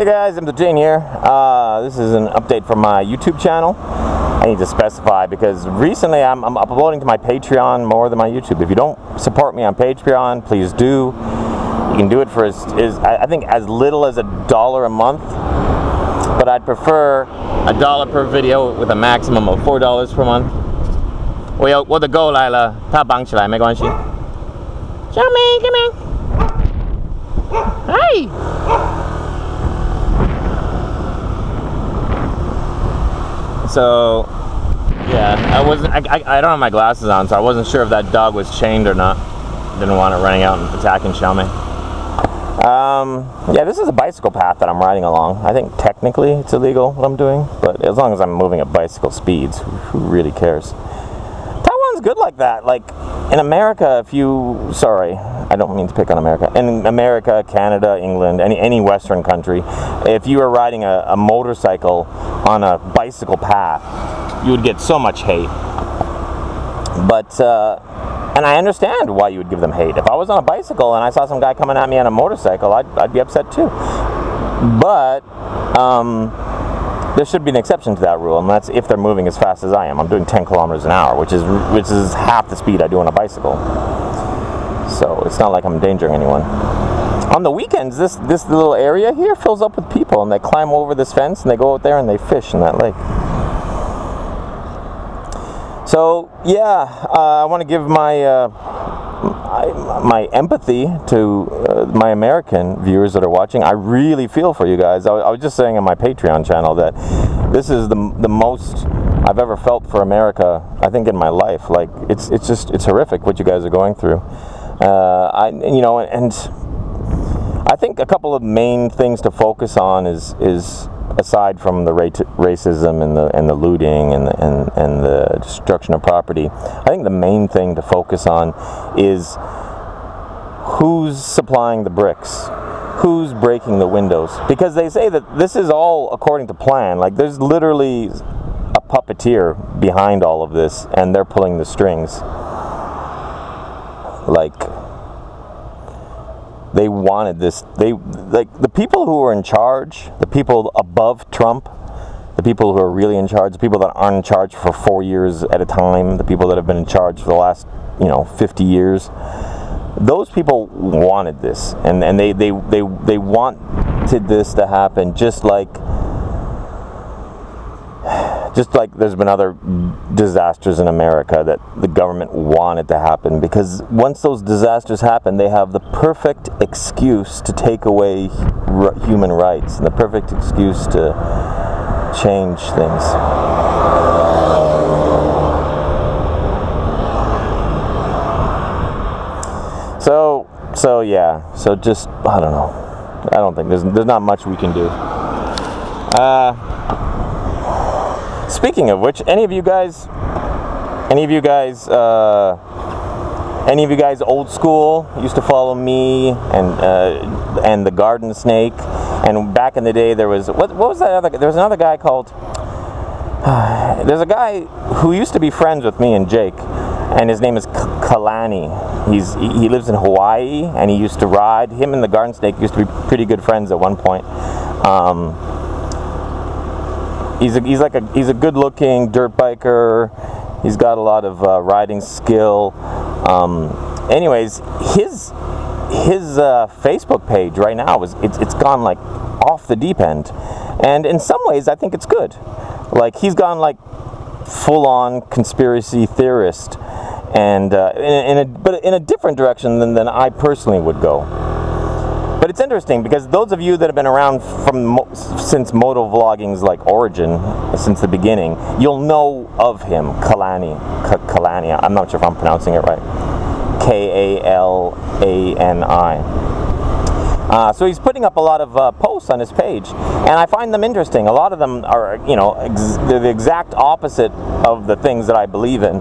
Hey guys, M13 here. This is an update from my YouTube channel. I need to specify because recently I'm uploading to my Patreon more than my YouTube. If you don't support me on Patreon, please do. You can do it for I think as little as $1 a month, but I'd prefer $1 per video with a maximum of $4 per month. 我的狗来了，它绑起来没关系。小美，小美。Hi. So, yeah, I don't have my glasses on, so I wasn't sure if that dog was chained or not. Didn't want it running out and attacking Xiaomei. Yeah, this is a bicycle path that I'm riding along. I think technically it's illegal what I'm doing, but as long as I'm moving at bicycle speeds, who really cares? Taiwan's good like that. Like, in America, sorry, I don't mean to pick on America. In America, Canada, England, any Western country, if you were riding a motorcycle on a bicycle path, you would get so much hate. But, and I understand why you would give them hate. If I was on a bicycle and I saw some guy coming at me on a motorcycle, I'd be upset too. But, there should be an exception to that rule, and that's if they're moving as fast as I am. I'm doing 10 kilometers an hour, which is half the speed I do on a bicycle. So it's not like I'm endangering anyone. On the weekends, this little area here fills up with people, and they climb over this fence and they go out there and they fish in that lake. So yeah, I want to give my my empathy to my American viewers that are watching. I really feel for you guys. I was just saying on my Patreon channel that this is the most I've ever felt for America, I think, in my life. Like, it's horrific what you guys are going through. And I think a couple of main things to focus on is aside from the racism and the looting and the destruction of property, I think the main thing to focus on is who's supplying the bricks, who's breaking the windows, because they say that this is all according to plan. Like, there's literally a puppeteer behind all of this, and they're pulling the strings. Like, they wanted this. Like, the people who are in charge, the people above Trump, the people who are really in charge, the people that aren't in charge for 4 years at a time, the people that have been in charge for the last 50 years, those people wanted this, and they wanted this to happen, just like there's been other disasters in America that the government wanted to happen, because once those disasters happen, they have the perfect excuse to take away human rights and the perfect excuse to change things. So yeah, so just, I don't know. I don't think there's not much we can do. Speaking of which, any of you guys old school used to follow me and the Garden Snake, and back in the day there was what was that other? There was another guy called. There's a guy who used to be friends with me and Jake, and his name is Kalani. He lives in Hawaii, and he used to ride. Him and the Garden Snake used to be pretty good friends at one point. He's a good-looking dirt biker. He's got a lot of riding skill. Anyways, his Facebook page right now it's gone like off the deep end, and in some ways I think it's good. Like, he's gone like full-on conspiracy theorist, and but in a different direction than I personally would go. But it's interesting because those of you that have been around since moto vlogging's like origin, since the beginning, you'll know of him, Kalani. I'm not sure if I'm pronouncing it right. Kalani. So he's putting up a lot of posts on his page, and I find them interesting. A lot of them are, they're the exact opposite of the things that I believe in,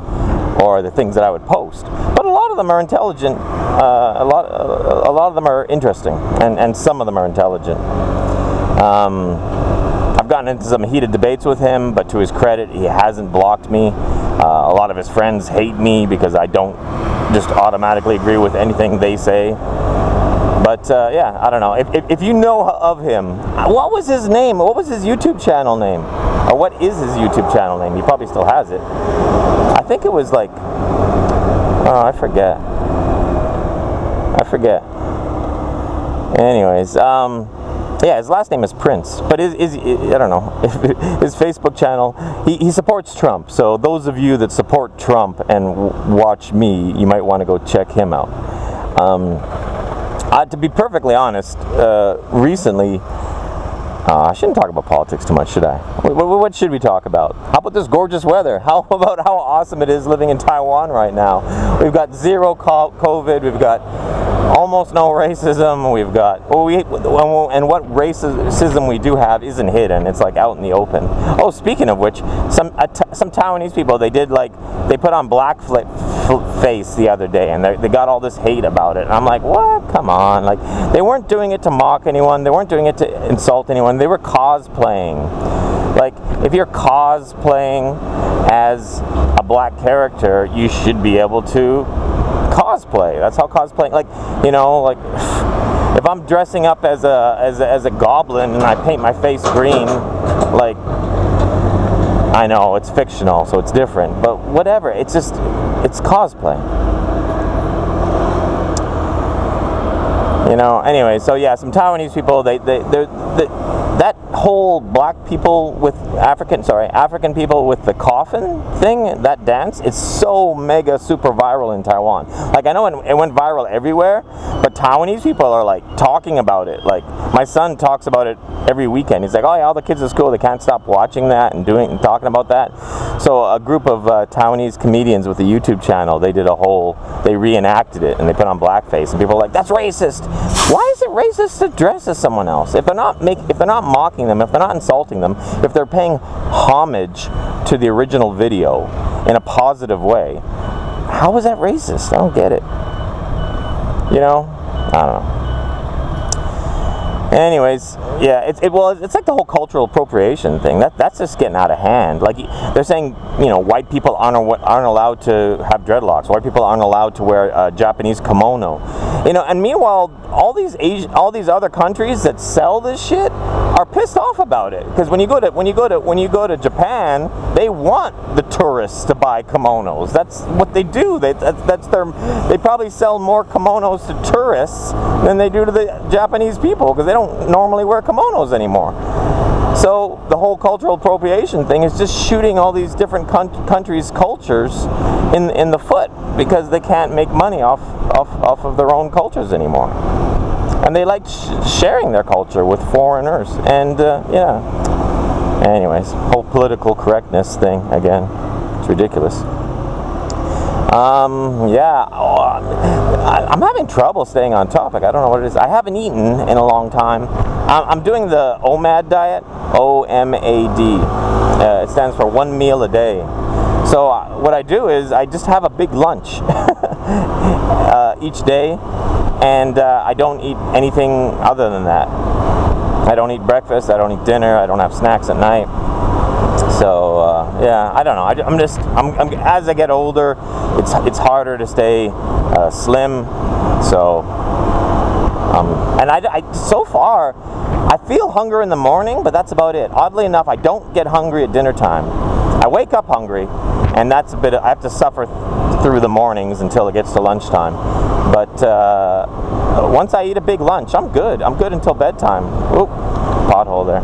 or the things that I would post. But a lot of them are intelligent. A lot of them are interesting, and some of them are intelligent. I've gotten into some heated debates with him, but to his credit, he hasn't blocked me. A lot of his friends hate me because I don't just automatically agree with anything they say. But yeah, I don't know. If you know of him, what was his name? What was his YouTube channel name? Or what is his YouTube channel name? He probably still has it. I think it was like, oh, I forget. Anyways, yeah, his last name is Prince, but I don't know, his Facebook channel, he supports Trump, so those of you that support Trump and watch me, you might want to go check him out. To be perfectly honest, recently, I shouldn't talk about politics too much, should I? What should we talk about? How about this gorgeous weather? How about how awesome it is living in Taiwan right now? We've got zero COVID, we've got almost no racism, we've got, and what racism we do have isn't hidden, it's like out in the open. Oh, speaking of which, some Taiwanese people, they put on blackface the other day, and they got all this hate about it, and I'm like, what? Come on, like, they weren't doing it to mock anyone, they weren't doing it to insult anyone, they were cosplaying. Like, if you're cosplaying as a black character, you should be able to cosplay. That's how cosplaying, like, you know, like, if I'm dressing up as a goblin and I paint my face green, like, I know it's fictional, so it's different, but whatever, it's cosplay. You know, anyway, so yeah, some Taiwanese people, that whole black people with African people with the coffin thing, that dance, is so mega super viral in Taiwan. Like, I know it went viral everywhere, but Taiwanese people are like talking about it. Like, my son talks about it every weekend. He's like, oh yeah, all the kids at school, they can't stop watching that and talking about that. So a group of Taiwanese comedians with a YouTube channel, they reenacted it and they put on blackface, and people are like, that's racist. Why is it racist to dress as someone else? If they're not mocking them, if they're not insulting them, if they're paying homage to the original video in a positive way, how is that racist? I don't get it. You know? I don't know. Anyways, yeah, it's like the whole cultural appropriation thing. That's just getting out of hand. Like, they're saying, you know, white people aren't allowed to have dreadlocks. White people aren't allowed to wear a Japanese kimono. You know, and meanwhile, all these other countries that sell this shit are pissed off about it, because when you go to Japan, they want the tourists to buy kimonos. That's what they do. They probably sell more kimonos to tourists than they do to the Japanese people, because they don't normally wear kimonos anymore. So the whole cultural appropriation thing is just shooting all these different countries' cultures in the foot, because they can't make money off of their own cultures anymore. And they like sharing their culture with foreigners. And yeah. Anyways, whole political correctness thing again. It's ridiculous. Yeah. I'm having trouble staying on topic. I don't know what it is. I haven't eaten in a long time. I'm doing the OMAD diet. OMAD. It stands for 1 meal a day. So what I do is I just have a big lunch each day, and I don't eat anything other than that. I don't eat breakfast, I don't eat dinner, I don't have snacks at night. So yeah, I don't know. I'm as I get older, it's harder to stay slim. So and I so far I feel hunger in the morning, but that's about it. Oddly enough, I don't get hungry at dinner time. I wake up hungry, and that's I have to suffer through the mornings until it gets to lunchtime. But once I eat a big lunch, I'm good. I'm good until bedtime. Oop, pothole there.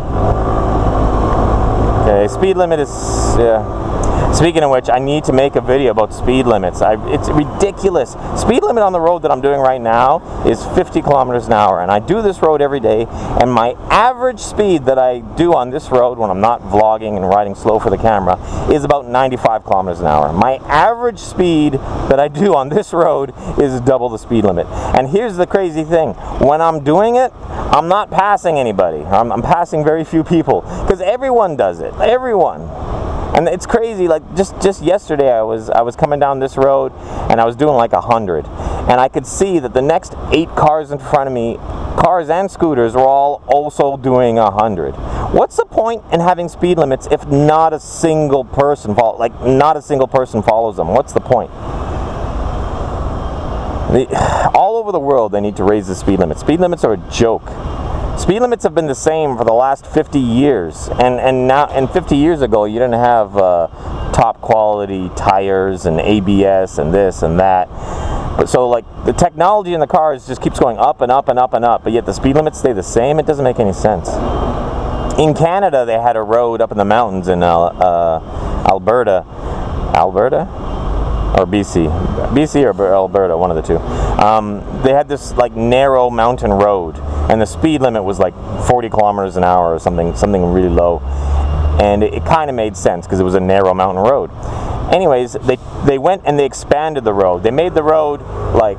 Okay, speed limit is, yeah. Speaking of which, I need to make a video about speed limits. It's ridiculous. Speed limit on the road that I'm doing right now is 50 kilometers an hour, and I do this road every day, and my average speed that I do on this road when I'm not vlogging and riding slow for the camera is about 95 kilometers an hour. My average speed that I do on this road is double the speed limit. And here's the crazy thing. When I'm doing it, I'm not passing anybody. I'm passing very few people, because everyone does it. Everyone. And it's crazy. Like just yesterday, I was coming down this road, and I was doing like 100, and I could see that the next 8 cars in front of me, cars and scooters, were all also doing 100. What's the point in having speed limits if not a single person follows them? What's the point? All over the world, they need to raise the speed limit. Speed limits are a joke. Speed limits have been the same for the last 50 years, and now, and 50 years ago, you didn't have top quality tires and ABS and this and that. But so, like, the technology in the cars just keeps going up and up and up and up, but yet the speed limits stay the same. It doesn't make any sense. In Canada, they had a road up in the mountains in Alberta, or BC or Alberta, one of the two. They had this like narrow mountain road, and the speed limit was like 40 kilometers an hour or something really low, and it kind of made sense because it was a narrow mountain road. Anyways, they went and they expanded the road. They made the road like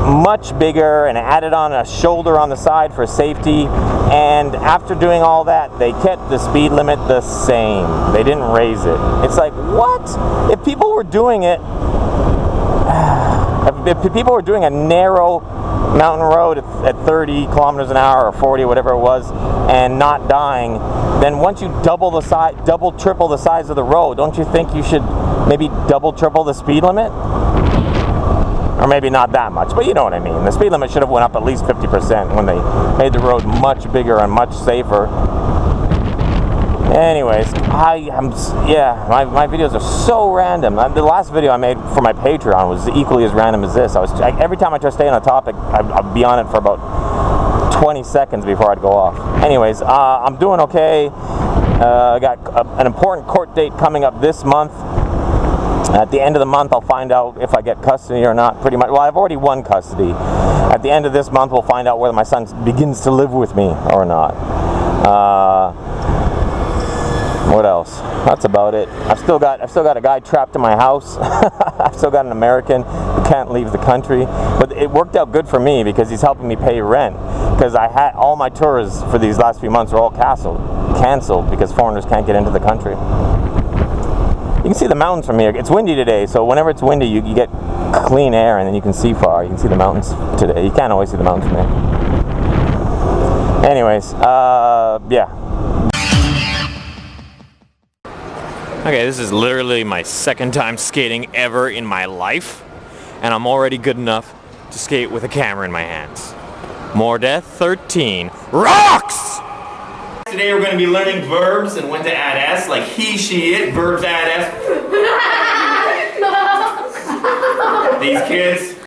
much bigger and added on a shoulder on the side for safety, and after doing all that, they kept the speed limit the same. They didn't raise it. It's like, what? If people were doing it, if people were doing a narrow mountain road at 30 kilometers an hour or 40, whatever it was, and not dying, then once you double, triple the size of the road, don't you think you should maybe double, triple the speed limit? Or maybe not that much, but you know what I mean. The speed limit should have went up at least 50% when they made the road much bigger and much safer. Anyways, my videos are so random. The last video I made for my Patreon was equally as random as this. Every time I try to stay on a topic, I'd be on it for about 20 seconds before I'd go off. Anyways, I'm doing okay. I got an important court date coming up this month. At the end of the month, I'll find out if I get custody or not, pretty much. Well, I've already won custody. At the end of this month, we'll find out whether my son begins to live with me or not. What else? That's about it. I've still got a guy trapped in my house. I've still got an American who can't leave the country. But it worked out good for me because he's helping me pay rent. Because I had all my tours for these last few months are all canceled because foreigners can't get into the country. You can see the mountains from here. It's windy today, so whenever it's windy, you get clean air, and then you can see far. You can see the mountains today. You can't always see the mountains from here. Anyways, yeah. Okay, this is literally my second time skating ever in my life, and I'm already good enough to skate with a camera in my hands. More Death 13 rocks! Today we're going to be learning verbs and when to add S, like he, she, it, verbs add S. These kids